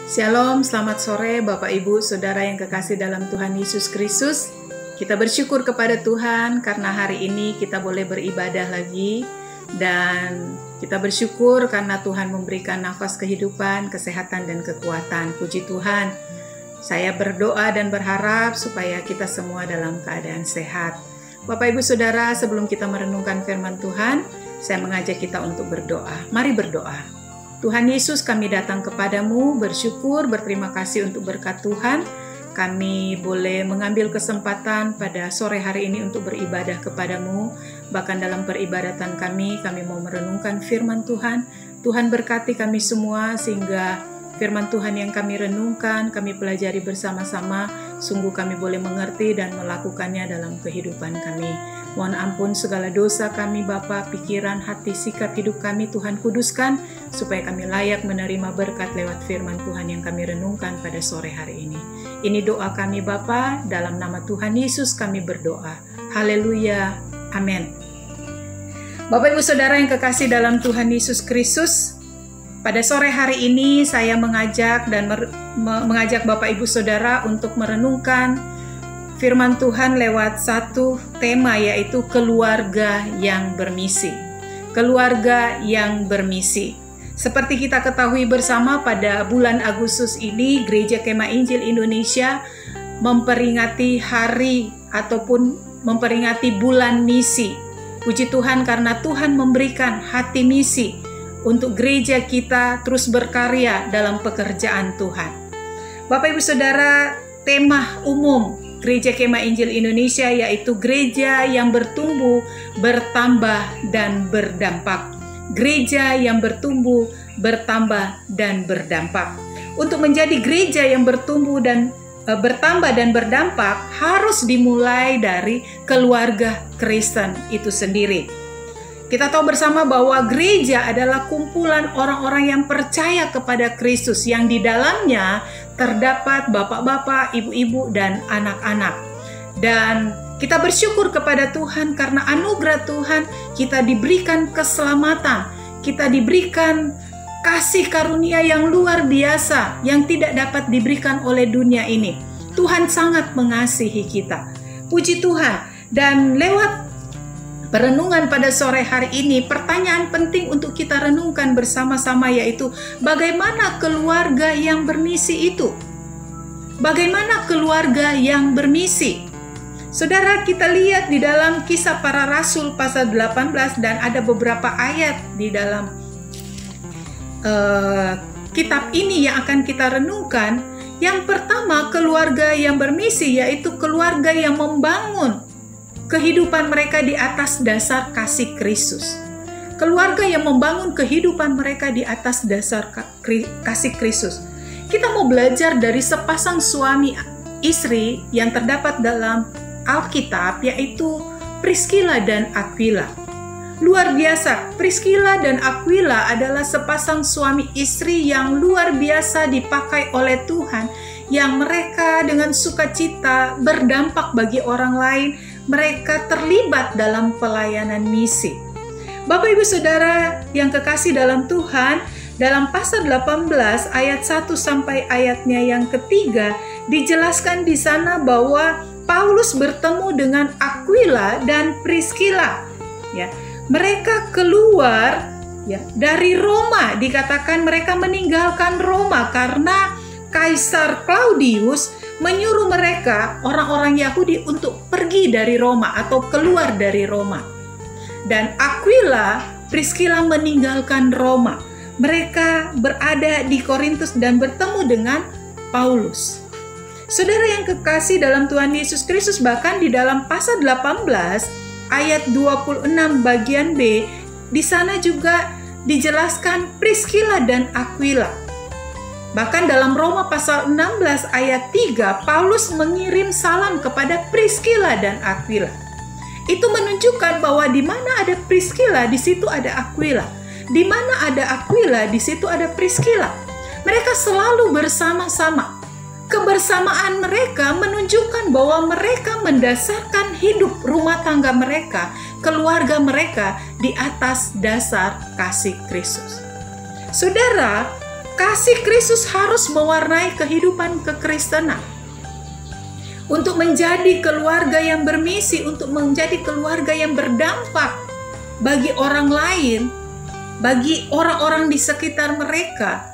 Shalom, selamat sore Bapak Ibu Saudara yang kekasih dalam Tuhan Yesus Kristus. Kita bersyukur kepada Tuhan karena hari ini kita boleh beribadah lagi. Dan kita bersyukur karena Tuhan memberikan nafas kehidupan, kesehatan dan kekuatan. Puji Tuhan. Saya berdoa dan berharap supaya kita semua dalam keadaan sehat. Bapak Ibu Saudara, sebelum kita merenungkan firman Tuhan, saya mengajak kita untuk berdoa. Mari berdoa. Tuhan Yesus, kami datang kepadamu, bersyukur, berterima kasih untuk berkat Tuhan. Kami boleh mengambil kesempatan pada sore hari ini untuk beribadah kepadamu. Bahkan dalam peribadatan kami mau merenungkan firman Tuhan. Tuhan berkati kami semua sehingga firman Tuhan yang kami renungkan, kami pelajari bersama-sama, sungguh kami boleh mengerti dan melakukannya dalam kehidupan kami. Mohon ampun segala dosa kami Bapa, pikiran, hati, sikap hidup kami Tuhan kuduskan, supaya kami layak menerima berkat lewat firman Tuhan yang kami renungkan pada sore hari ini. Ini doa kami Bapa, dalam nama Tuhan Yesus kami berdoa. Haleluya, amin. Bapak Ibu Saudara yang kekasih dalam Tuhan Yesus Kristus, pada sore hari ini saya mengajak Bapak Ibu Saudara untuk merenungkan firman Tuhan lewat satu tema, yaitu keluarga yang bermisi. Keluarga yang bermisi. Seperti kita ketahui bersama, pada bulan Agustus ini Gereja Kemah Injil Indonesia memperingati hari ataupun memperingati bulan misi. Puji Tuhan karena Tuhan memberikan hati misi untuk gereja kita terus berkarya dalam pekerjaan Tuhan. Bapak Ibu Saudara, tema umum Gereja Kemah Injil Indonesia yaitu gereja yang bertumbuh, bertambah, dan berdampak. Gereja yang bertumbuh, bertambah, dan berdampak. Untuk menjadi gereja yang bertumbuh dan bertambah dan berdampak harus dimulai dari keluarga Kristen itu sendiri. Kita tahu bersama bahwa gereja adalah kumpulan orang-orang yang percaya kepada Kristus, yang di dalamnya terdapat bapak-bapak, ibu-ibu, dan anak-anak. Dan kita bersyukur kepada Tuhan karena anugerah Tuhan kita diberikan keselamatan, kita diberikan kasih karunia yang luar biasa yang tidak dapat diberikan oleh dunia ini. Tuhan sangat mengasihi kita. Puji Tuhan. Dan lewat perenungan pada sore hari ini, pertanyaan penting untuk kita renungkan bersama-sama yaitu bagaimana keluarga yang bermisi itu? Bagaimana keluarga yang bermisi? Saudara, kita lihat di dalam Kisah Para Rasul pasal 18 dan ada beberapa ayat di dalam kitab ini yang akan kita renungkan. Yang pertama, keluarga yang bermisi yaitu keluarga yang membangun kehidupan mereka di atas dasar kasih Kristus. Keluarga yang membangun kehidupan mereka di atas dasar kasih Kristus. Kita mau belajar dari sepasang suami istri yang terdapat dalam Alkitab, yaitu Priscilla dan Aquila. Luar biasa, Priscilla dan Aquila adalah sepasang suami istri yang luar biasa dipakai oleh Tuhan, yang mereka dengan sukacita berdampak bagi orang lain. Mereka terlibat dalam pelayanan misi. Bapak Ibu Saudara yang kekasih dalam Tuhan, dalam pasal 18 ayat 1 sampai ayatnya yang ketiga dijelaskan di sana bahwa Paulus bertemu dengan Aquila dan Priscilla. Ya, mereka keluar dari Roma. Dikatakan mereka meninggalkan Roma karena Kaisar Claudius menyuruh mereka, orang-orang Yahudi, untuk pergi dari Roma atau keluar dari Roma. Dan Aquila, Priscilla meninggalkan Roma. Mereka berada di Korintus dan bertemu dengan Paulus. Saudara yang kekasih dalam Tuhan Yesus Kristus, bahkan di dalam pasal 18 ayat 26 bagian B, di sana juga dijelaskan Priscilla dan Aquila. Bahkan dalam Roma pasal 16 ayat 3, Paulus mengirim salam kepada Priscilla dan Aquila. Itu menunjukkan bahwa di mana ada Priscilla, di situ ada Aquila. Di mana ada Aquila, di situ ada Priscilla. Mereka selalu bersama-sama. Kebersamaan mereka menunjukkan bahwa mereka mendasarkan hidup rumah tangga mereka, keluarga mereka di atas dasar kasih Kristus. Saudara, Kasih Kristus harus mewarnai kehidupan kekristenan. Untuk menjadi keluarga yang bermisi, untuk menjadi keluarga yang berdampak bagi orang lain, bagi orang-orang di sekitar mereka,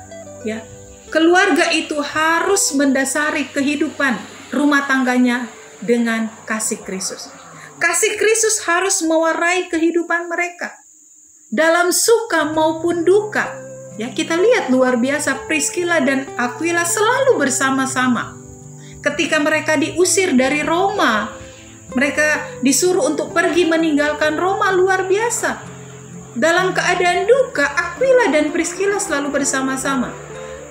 ya. Keluarga itu harus mendasari kehidupan rumah tangganya dengan kasih Kristus. Kasih Kristus harus mewarnai kehidupan mereka dalam suka maupun duka. Ya, kita lihat luar biasa Priscilla dan Aquila selalu bersama-sama. Ketika mereka diusir dari Roma, mereka disuruh untuk pergi meninggalkan Roma, luar biasa. Dalam keadaan duka, Aquila dan Priscilla selalu bersama-sama.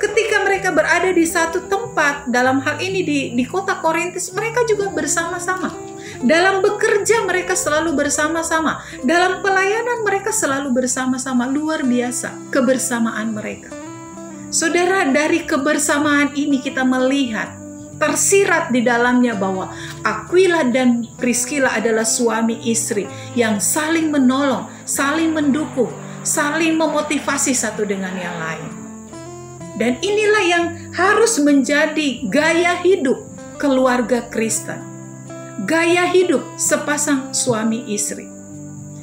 Ketika mereka berada di satu tempat, dalam hal ini di kota Korintus, mereka juga bersama-sama. Dalam bekerja mereka selalu bersama-sama. Dalam pelayanan mereka selalu bersama-sama. Luar biasa kebersamaan mereka. Saudara, dari kebersamaan ini kita melihat, tersirat di dalamnya bahwa Aquila dan Priscilla adalah suami istri yang saling menolong, saling mendukung, saling memotivasi satu dengan yang lain. Dan inilah yang harus menjadi gaya hidup keluarga Kristen. Gaya hidup sepasang suami istri.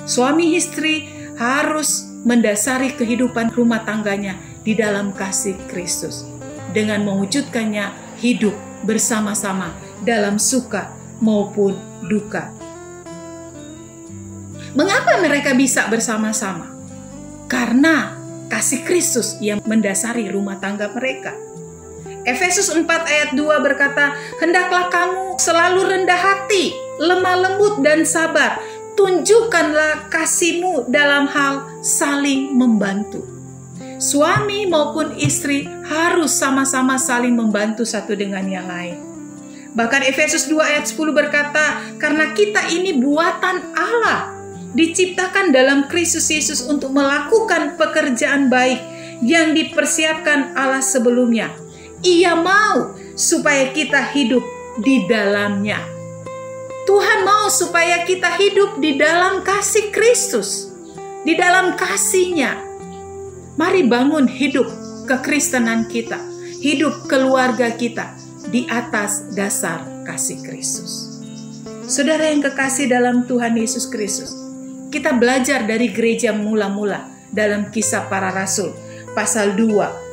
Suami istri harus mendasari kehidupan rumah tangganya di dalam kasih Kristus, dengan mewujudkannya hidup bersama-sama dalam suka maupun duka. Mengapa mereka bisa bersama-sama? Karena kasih Kristus yang mendasari rumah tangga mereka. Efesus 4 ayat 2 berkata, "Hendaklah kamu selalu rendah hati, lemah lembut dan sabar. Tunjukkanlah kasihmu dalam hal saling membantu." Suami maupun istri harus sama-sama saling membantu satu dengan yang lain. Bahkan Efesus 2 ayat 10 berkata, "Karena kita ini buatan Allah, diciptakan dalam Kristus Yesus untuk melakukan pekerjaan baik yang dipersiapkan Allah sebelumnya. Ia mau supaya kita hidup di dalamnya." Tuhan mau supaya kita hidup di dalam kasih Kristus, di dalam kasih-Nya. Mari bangun hidup kekristenan kita, hidup keluarga kita di atas dasar kasih Kristus. Saudara yang kekasih dalam Tuhan Yesus Kristus, kita belajar dari gereja mula-mula dalam Kisah Para Rasul pasal 2.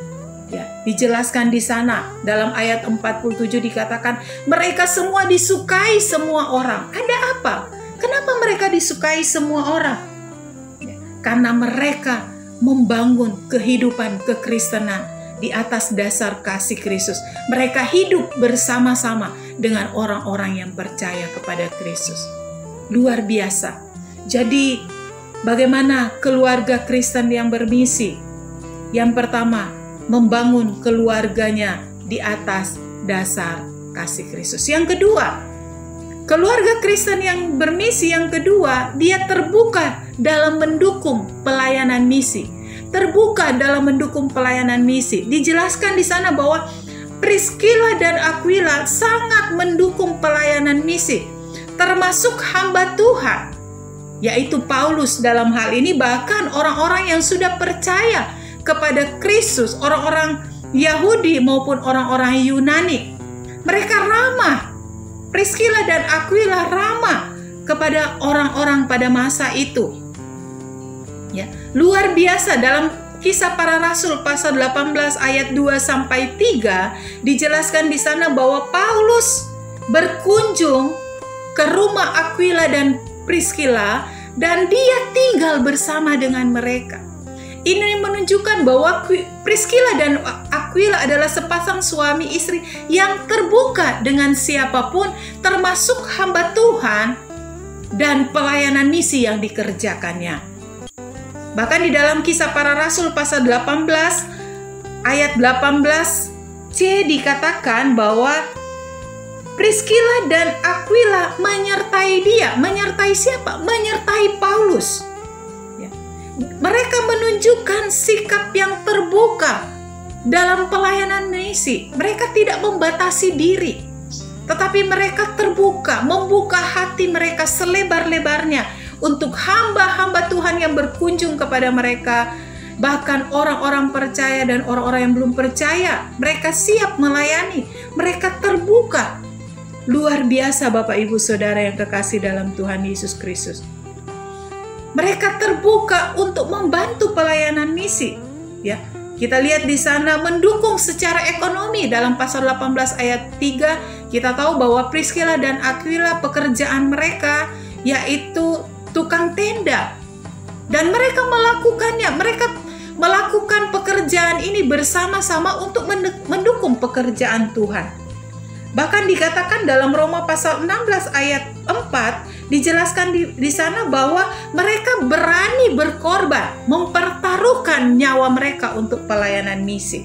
Ya, dijelaskan di sana dalam ayat 47 dikatakan mereka semua disukai semua orang. Ada apa? Kenapa mereka disukai semua orang? Ya, karena mereka membangun kehidupan kekristenan di atas dasar kasih Kristus. Mereka hidup bersama-sama dengan orang-orang yang percaya kepada Kristus. Luar biasa. Jadi, bagaimana keluarga Kristen yang bermisi? Yang pertama, membangun keluarganya di atas dasar kasih Kristus. Yang kedua, keluarga Kristen yang bermisi yang kedua, dia terbuka dalam mendukung pelayanan misi. Terbuka dalam mendukung pelayanan misi. Dijelaskan di sana bahwa Priscilla dan Aquila sangat mendukung pelayanan misi, termasuk hamba Tuhan, yaitu Paulus dalam hal ini, bahkan orang-orang yang sudah percaya kepada Kristus, orang-orang Yahudi maupun orang-orang Yunani. Mereka ramah. Priscilla dan Aquila ramah kepada orang-orang pada masa itu. Ya, luar biasa. Dalam Kisah Para Rasul pasal 18 ayat 2 sampai 3 dijelaskan di sana bahwa Paulus berkunjung ke rumah Aquila dan Priscilla dan dia tinggal bersama dengan mereka. Ini menunjukkan bahwa Priscilla dan Aquila adalah sepasang suami istri yang terbuka dengan siapapun, termasuk hamba Tuhan dan pelayanan misi yang dikerjakannya. Bahkan di dalam Kisah Para Rasul pasal 18 ayat 18c dikatakan bahwa Priscilla dan Aquila menyertai dia. Menyertai siapa? Menyertai Paulus. Ya. Mereka menunjukkan sikap yang terbuka dalam pelayanan misi. Mereka tidak membatasi diri, tetapi mereka terbuka, membuka hati mereka selebar-lebarnya untuk hamba-hamba Tuhan yang berkunjung kepada mereka, Bahkan orang-orang percaya dan orang-orang yang belum percaya, mereka siap melayani, mereka terbuka. Luar biasa Bapak Ibu Saudara yang kekasih dalam Tuhan Yesus Kristus. Mereka terbuka untuk membantu pelayanan misi. Ya, kita lihat di sana mendukung secara ekonomi dalam pasal 18 ayat 3, kita tahu bahwa Priscilla dan Aquila pekerjaan mereka yaitu tukang tenda. Dan mereka melakukannya, mereka melakukan pekerjaan ini bersama-sama untuk mendukung pekerjaan Tuhan. Bahkan dikatakan dalam Roma pasal 16 ayat 4 dijelaskan di sana bahwa mereka berani berkorban, mempertaruhkan nyawa mereka untuk pelayanan misi.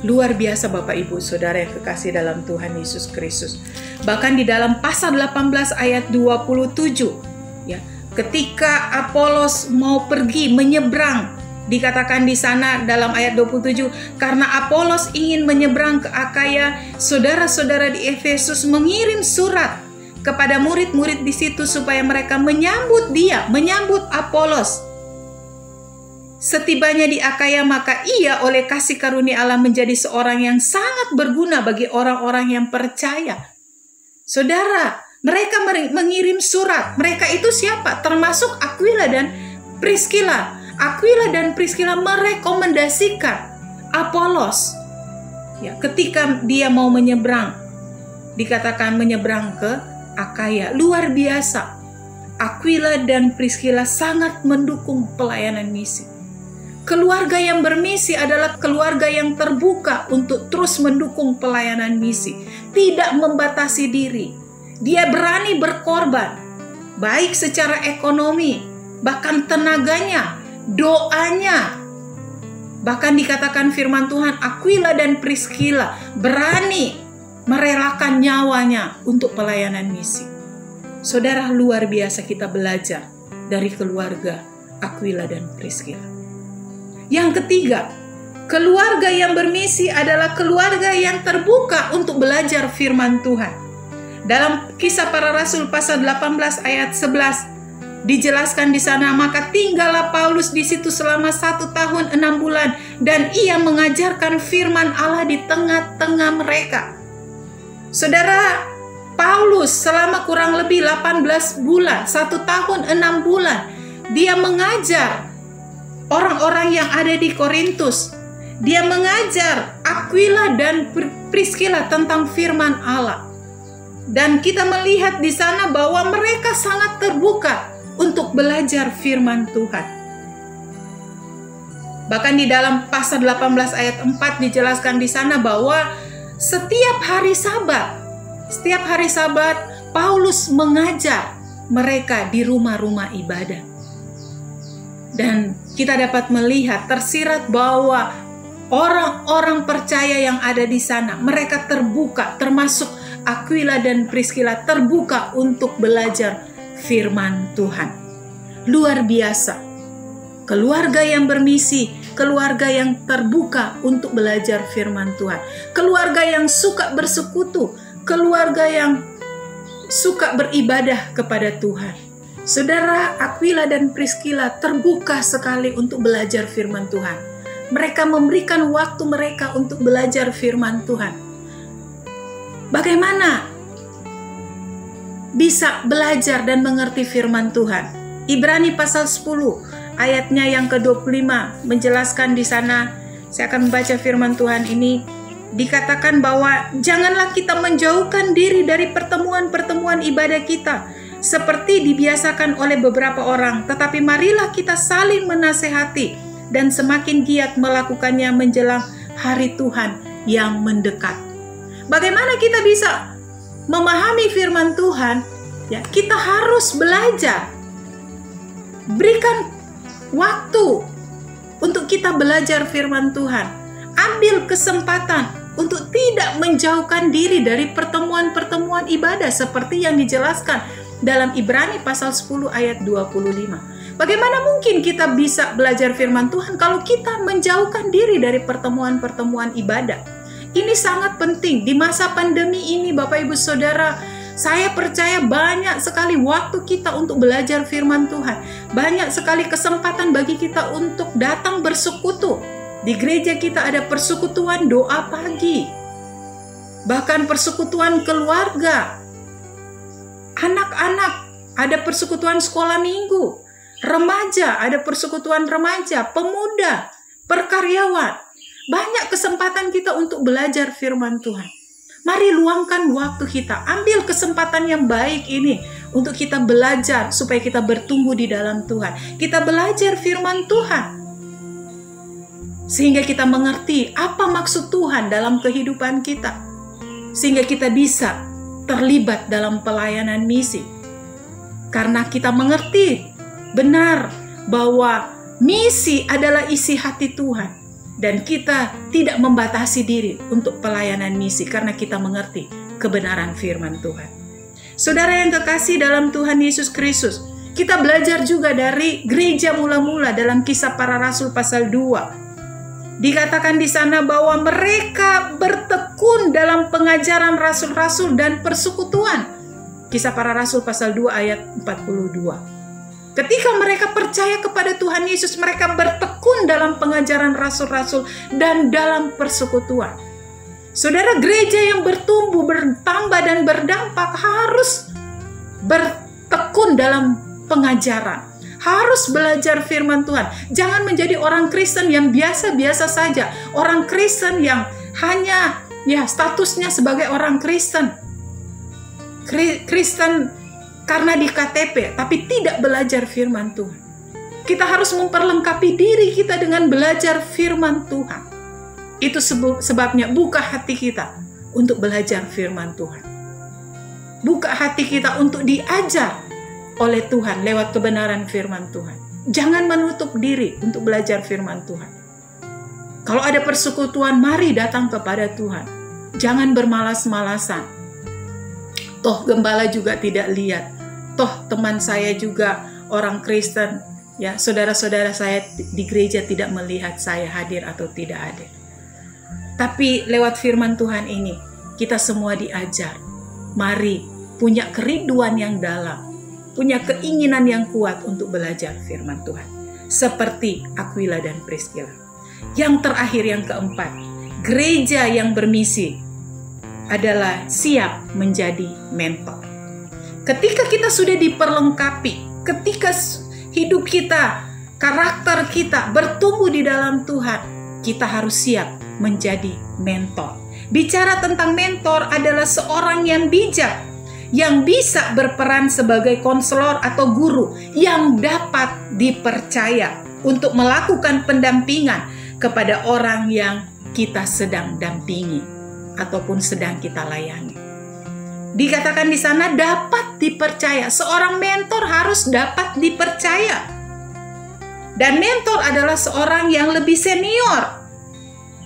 Luar biasa Bapak Ibu Saudara yang kekasih dalam Tuhan Yesus Kristus. Bahkan di dalam pasal 18 ayat 27 ya, ketika Apolos mau pergi menyeberang, dikatakan di sana dalam ayat 27, karena Apolos ingin menyeberang ke Akaya, saudara-saudara di Efesus mengirim surat kepada murid-murid di situ supaya mereka menyambut Apolos. Setibanya di Akaya, maka ia oleh kasih karunia Allah menjadi seorang yang sangat berguna bagi orang-orang yang percaya. Saudara, mereka mengirim surat. Mereka itu siapa? Termasuk Aquila dan Priscilla. Aquila dan Priscilla merekomendasikan Apolos. Ya, ketika dia mau menyeberang, dikatakan menyeberang ke Akaya. Luar biasa. Aquila dan Priscilla sangat mendukung pelayanan misi. Keluarga yang bermisi adalah keluarga yang terbuka untuk terus mendukung pelayanan misi. Tidak membatasi diri. Dia berani berkorban, baik secara ekonomi, bahkan tenaganya, doanya. Bahkan dikatakan firman Tuhan, Aquila dan Priscilla berani merelakan nyawanya untuk pelayanan misi. Saudara, luar biasa kita belajar dari keluarga Aquila dan Priscilla. Yang ketiga, keluarga yang bermisi adalah keluarga yang terbuka untuk belajar firman Tuhan. Dalam Kisah Para Rasul pasal 18 ayat 11 dijelaskan di sana, maka tinggallah Paulus di situ selama 1 tahun 6 bulan dan ia mengajarkan firman Allah di tengah-tengah mereka. Saudara, Paulus selama kurang lebih 18 bulan, 1 tahun 6 bulan, dia mengajar orang-orang yang ada di Korintus. Dia mengajar Aquila dan Priscilla tentang firman Allah. Dan kita melihat di sana bahwa mereka sangat terbuka untuk belajar firman Tuhan. Bahkan di dalam pasal 18 ayat 4 dijelaskan di sana bahwa setiap hari Sabat Paulus mengajar mereka di rumah-rumah ibadah. Dan kita dapat melihat tersirat bahwa orang-orang percaya yang ada di sana, mereka terbuka, termasuk Aquila dan Priscilla terbuka untuk belajar firman Tuhan. Luar biasa. Keluarga yang bermisi, keluarga yang terbuka untuk belajar firman Tuhan. Keluarga yang suka bersekutu, keluarga yang suka beribadah kepada Tuhan. Saudara, Aquila dan Priscilla terbuka sekali untuk belajar firman Tuhan. Mereka memberikan waktu mereka untuk belajar firman Tuhan. Bagaimana bisa belajar dan mengerti firman Tuhan? Ibrani pasal 10 ayatnya yang ke-25 menjelaskan di sana. Saya akan membaca firman Tuhan ini. Dikatakan bahwa janganlah kita menjauhkan diri dari pertemuan-pertemuan ibadah kita seperti dibiasakan oleh beberapa orang, tetapi marilah kita saling menasehati dan semakin giat melakukannya menjelang hari Tuhan yang mendekat. Bagaimana kita bisa memahami firman Tuhan? Ya, kita harus belajar. Berikan waktu untuk kita belajar firman Tuhan. Ambil kesempatan untuk tidak menjauhkan diri dari pertemuan-pertemuan ibadah seperti yang dijelaskan dalam Ibrani pasal 10 ayat 25. Bagaimana mungkin kita bisa belajar firman Tuhan kalau kita menjauhkan diri dari pertemuan-pertemuan ibadah? Ini sangat penting di masa pandemi ini, Bapak Ibu Saudara. Saya percaya banyak sekali waktu kita untuk belajar firman Tuhan. Banyak sekali kesempatan bagi kita untuk datang bersekutu. Di gereja kita ada persekutuan doa pagi. Bahkan persekutuan keluarga. Anak-anak ada persekutuan sekolah minggu. Remaja ada persekutuan remaja. Pemuda, perkaryawan. Banyak kesempatan kita untuk belajar firman Tuhan. Mari luangkan waktu kita, ambil kesempatan yang baik ini untuk kita belajar supaya kita bertumbuh di dalam Tuhan. Kita belajar firman Tuhan sehingga kita mengerti apa maksud Tuhan dalam kehidupan kita, sehingga kita bisa terlibat dalam pelayanan misi. Karena kita mengerti benar bahwa misi adalah isi hati Tuhan. Dan kita tidak membatasi diri untuk pelayanan misi karena kita mengerti kebenaran firman Tuhan. Saudara yang kekasih dalam Tuhan Yesus Kristus, kita belajar juga dari gereja mula-mula dalam Kisah Para Rasul pasal 2. Dikatakan di sana bahwa mereka bertekun dalam pengajaran rasul-rasul dan persekutuan. Kisah Para Rasul pasal 2 ayat 42. Ketika mereka percaya kepada Tuhan Yesus, mereka bertekun dalam pengajaran rasul-rasul dan dalam persekutuan. Saudara, gereja yang bertumbuh, bertambah dan berdampak harus bertekun dalam pengajaran. Harus belajar firman Tuhan. Jangan menjadi orang Kristen yang biasa-biasa saja. Orang Kristen yang hanya statusnya sebagai orang Kristen. Kristen karena di KTP, tapi tidak belajar firman Tuhan. Kita harus memperlengkapi diri kita dengan belajar firman Tuhan. Itu sebabnya buka hati kita untuk belajar firman Tuhan. Buka hati kita untuk diajar oleh Tuhan lewat kebenaran firman Tuhan. Jangan menutup diri untuk belajar firman Tuhan. Kalau ada persekutuan, mari datang kepada Tuhan. Jangan bermalas-malasan. Toh gembala juga tidak lihat. Toh teman saya juga orang Kristen, ya saudara-saudara saya di gereja tidak melihat saya hadir atau tidak hadir. Tapi lewat firman Tuhan ini kita semua diajar. Mari punya kerinduan yang dalam, punya keinginan yang kuat untuk belajar firman Tuhan. Seperti Aquila dan Priscilla. Yang terakhir, yang keempat, gereja yang bermisi adalah siap menjadi mentor. Ketika kita sudah diperlengkapi, ketika hidup kita, karakter kita bertumbuh di dalam Tuhan, kita harus siap menjadi mentor. Bicara tentang mentor adalah seorang yang bijak, yang bisa berperan sebagai konselor atau guru, yang dapat dipercaya untuk melakukan pendampingan kepada orang yang kita sedang dampingi ataupun sedang kita layani. Dikatakan di sana dapat dipercaya. Seorang mentor harus dapat dipercaya. Dan mentor adalah seorang yang lebih senior,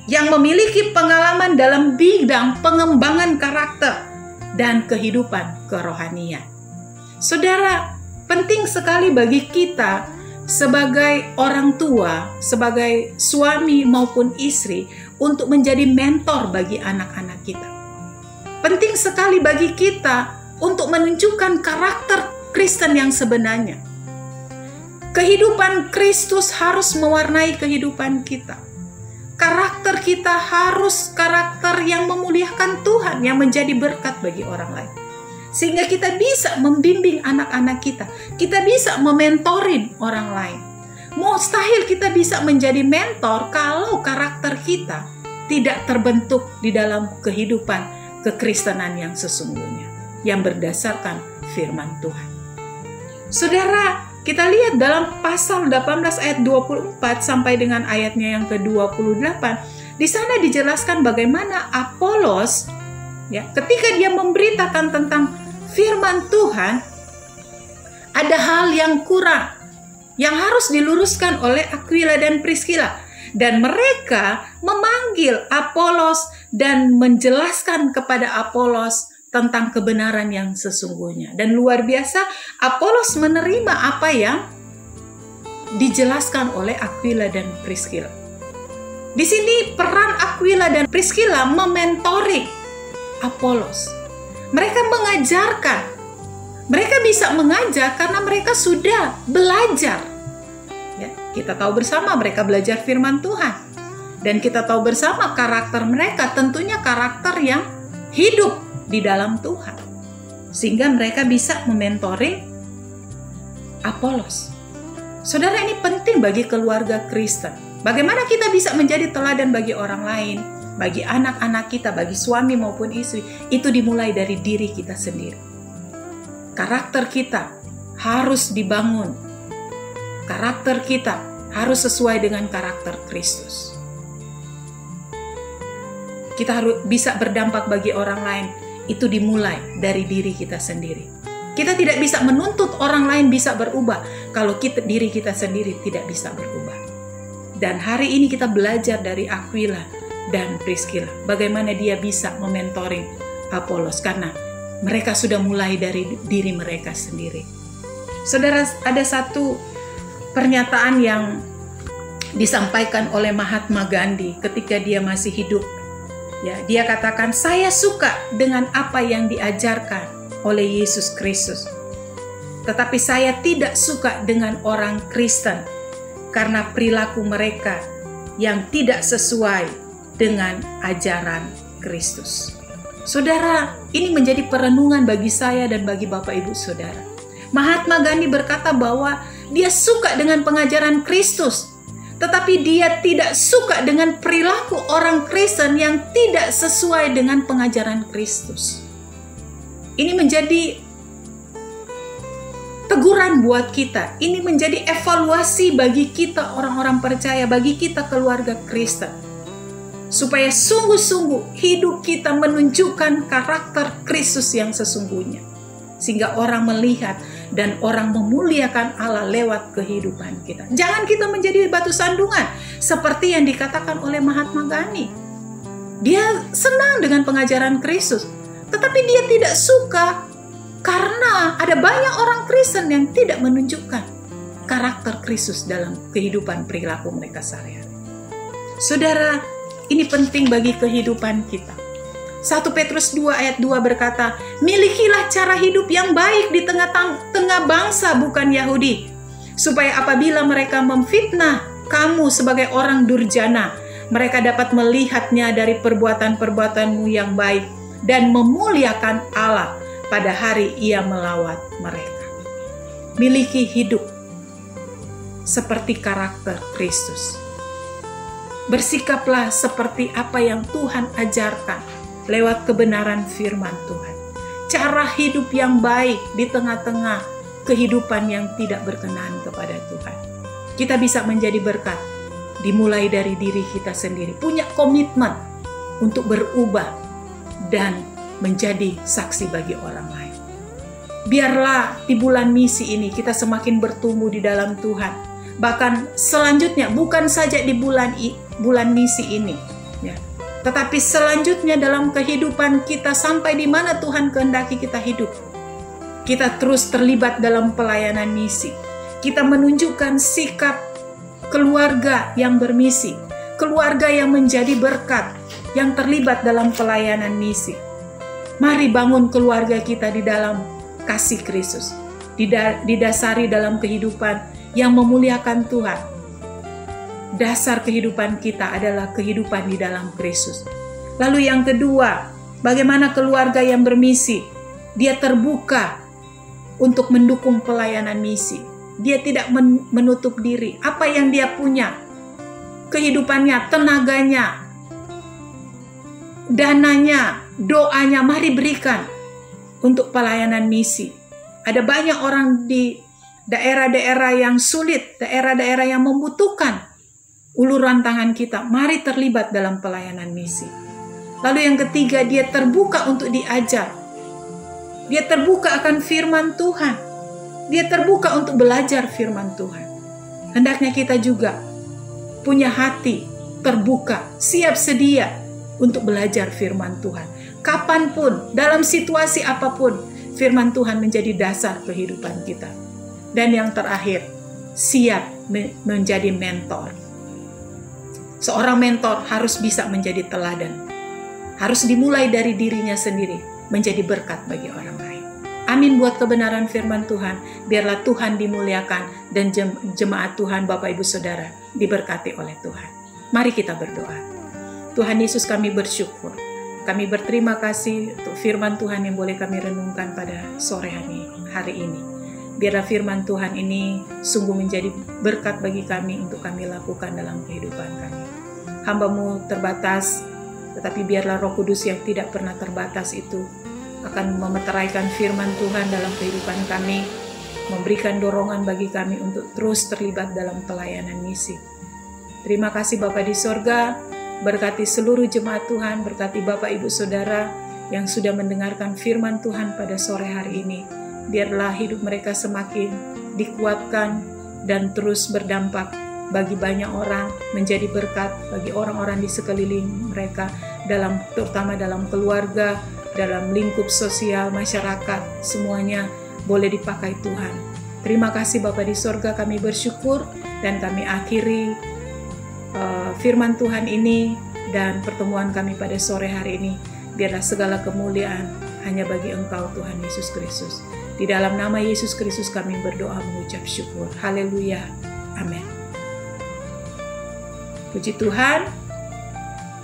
yang memiliki pengalaman dalam bidang pengembangan karakter dan kehidupan kerohanian. Saudara, penting sekali bagi kita sebagai orang tua, sebagai suami maupun istri untuk menjadi mentor bagi anak-anak kita. Penting sekali bagi kita untuk menunjukkan karakter Kristen yang sebenarnya. Kehidupan Kristus harus mewarnai kehidupan kita. Karakter kita harus karakter yang memuliakan Tuhan, yang menjadi berkat bagi orang lain. Sehingga kita bisa membimbing anak-anak kita. Kita bisa mementorin orang lain. Mustahil kita bisa menjadi mentor kalau karakter kita tidak terbentuk di dalam kehidupan kekristenan yang sesungguhnya, yang berdasarkan firman Tuhan. Saudara, kita lihat dalam pasal 18 ayat 24 sampai dengan ayatnya yang ke-28, di sana dijelaskan bagaimana Apolos, ketika dia memberitakan tentang firman Tuhan, ada hal yang kurang, yang harus diluruskan oleh Aquila dan Priscilla. Dan mereka memanggil Apolos dan menjelaskan kepada Apolos tentang kebenaran yang sesungguhnya. Dan luar biasa, Apolos menerima apa yang dijelaskan oleh Aquila dan Priscilla. Di sini peran Aquila dan Priscilla mementori Apolos. Mereka mengajarkan. Mereka bisa mengajar karena mereka sudah belajar. Ya, kita tahu bersama mereka belajar firman Tuhan. Dan kita tahu bersama karakter mereka tentunya karakter yang hidup di dalam Tuhan. Sehingga mereka bisa mementoring Apolos. Saudara, ini penting bagi keluarga Kristen. Bagaimana kita bisa menjadi teladan bagi orang lain, bagi anak-anak kita, bagi suami maupun istri, itu dimulai dari diri kita sendiri. Karakter kita harus dibangun. Karakter kita harus sesuai dengan karakter Kristus. Kita harus bisa berdampak bagi orang lain, itu dimulai dari diri kita sendiri. Kita tidak bisa menuntut orang lain bisa berubah kalau diri kita sendiri tidak bisa berubah. Dan hari ini kita belajar dari Aquila dan Priscilla, bagaimana dia bisa mementoring Apolos, karena mereka sudah mulai dari diri mereka sendiri. Saudara, ada satu pernyataan yang disampaikan oleh Mahatma Gandhi ketika dia masih hidup. Ya, dia katakan, saya suka dengan apa yang diajarkan oleh Yesus Kristus. Tetapi saya tidak suka dengan orang Kristen karena perilaku mereka yang tidak sesuai dengan ajaran Kristus. Saudara, ini menjadi perenungan bagi saya dan bagi Bapak Ibu Saudara. Mahatma Gandhi berkata bahwa dia suka dengan pengajaran Kristus, tetapi dia tidak suka dengan perilaku orang Kristen yang tidak sesuai dengan pengajaran Kristus. Ini menjadi teguran buat kita. Ini menjadi evaluasi bagi kita orang-orang percaya, bagi kita keluarga Kristen. Supaya sungguh-sungguh hidup kita menunjukkan karakter Kristus yang sesungguhnya. Sehingga orang melihat dan orang memuliakan Allah lewat kehidupan kita. Jangan kita menjadi batu sandungan seperti yang dikatakan oleh Mahatma Gandhi. Dia senang dengan pengajaran Kristus, tetapi dia tidak suka karena ada banyak orang Kristen yang tidak menunjukkan karakter Kristus dalam kehidupan perilaku mereka sehari-hari. Saudara, ini penting bagi kehidupan kita. 1 Petrus 2 ayat 2 berkata, milikilah cara hidup yang baik di tengah bangsa bukan Yahudi, supaya apabila mereka memfitnah kamu sebagai orang durjana, mereka dapat melihatnya dari perbuatan-perbuatanmu yang baik dan memuliakan Allah pada hari Ia melawat mereka. Miliki hidup seperti karakter Kristus. Bersikaplah seperti apa yang Tuhan ajarkan lewat kebenaran firman Tuhan. Cara hidup yang baik di tengah-tengah kehidupan yang tidak berkenan kepada Tuhan. Kita bisa menjadi berkat dimulai dari diri kita sendiri. Punya komitmen untuk berubah dan menjadi saksi bagi orang lain. Biarlah di bulan misi ini kita semakin bertumbuh di dalam Tuhan. Bahkan selanjutnya, bukan saja di bulan misi ini, ya, tetapi selanjutnya dalam kehidupan kita sampai di mana Tuhan kehendaki kita hidup. Kita terus terlibat dalam pelayanan misi. Kita menunjukkan sikap keluarga yang bermisi, keluarga yang menjadi berkat, yang terlibat dalam pelayanan misi. Mari bangun keluarga kita di dalam kasih Kristus, didasari dalam kehidupan yang memuliakan Tuhan. Dasar kehidupan kita adalah kehidupan di dalam Kristus. Lalu yang kedua, bagaimana keluarga yang bermisi? Dia terbuka untuk mendukung pelayanan misi. Dia tidak menutup diri. Apa yang dia punya, kehidupannya, tenaganya, dananya, doanya, mari berikan untuk pelayanan misi. Ada banyak orang di daerah-daerah yang sulit, daerah-daerah yang membutuhkan uluran tangan kita. Mari terlibat dalam pelayanan misi. Lalu yang ketiga, dia terbuka untuk diajar. Dia terbuka akan firman Tuhan. Dia terbuka untuk belajar firman Tuhan. Hendaknya kita juga punya hati terbuka, siap sedia untuk belajar firman Tuhan. Kapanpun, dalam situasi apapun, firman Tuhan menjadi dasar kehidupan kita. Dan yang terakhir, siap menjadi mentor. Seorang mentor harus bisa menjadi teladan. Harus dimulai dari dirinya sendiri. menjadi berkat bagi orang lain. Amin buat kebenaran firman Tuhan. Biarlah Tuhan dimuliakan dan jemaat Tuhan, Bapak Ibu Saudara, diberkati oleh Tuhan. Mari kita berdoa. Tuhan Yesus, kami bersyukur. Kami berterima kasih untuk firman Tuhan yang boleh kami renungkan pada sore hari ini. Biarlah firman Tuhan ini sungguh menjadi berkat bagi kami untuk kami lakukan dalam kehidupan kami. Hamba-Mu terbatas, tetapi biarlah Roh Kudus yang tidak pernah terbatas itu akan memeteraikan firman Tuhan dalam kehidupan kami, memberikan dorongan bagi kami untuk terus terlibat dalam pelayanan misi. Terima kasih Bapa di sorga, berkati seluruh jemaat Tuhan, berkati Bapak Ibu Saudara yang sudah mendengarkan firman Tuhan pada sore hari ini. Biarlah hidup mereka semakin dikuatkan dan terus berdampak bagi banyak orang, menjadi berkat bagi orang-orang di sekeliling mereka, terutama dalam keluarga, dalam lingkup sosial, masyarakat, semuanya boleh dipakai Tuhan. Terima kasih Bapa di sorga, kami bersyukur dan kami akhiri firman Tuhan ini dan pertemuan kami pada sore hari ini. Biarlah segala kemuliaan hanya bagi Engkau Tuhan Yesus Kristus. Di dalam nama Yesus Kristus kami berdoa mengucap syukur. Haleluya. Amin. Puji Tuhan.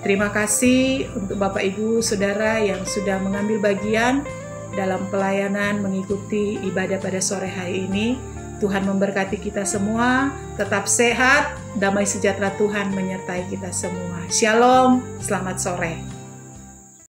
Terima kasih untuk Bapak Ibu Saudara yang sudah mengambil bagian dalam pelayanan mengikuti ibadah pada sore hari ini. Tuhan memberkati kita semua, tetap sehat, damai sejahtera Tuhan menyertai kita semua. Shalom, selamat sore.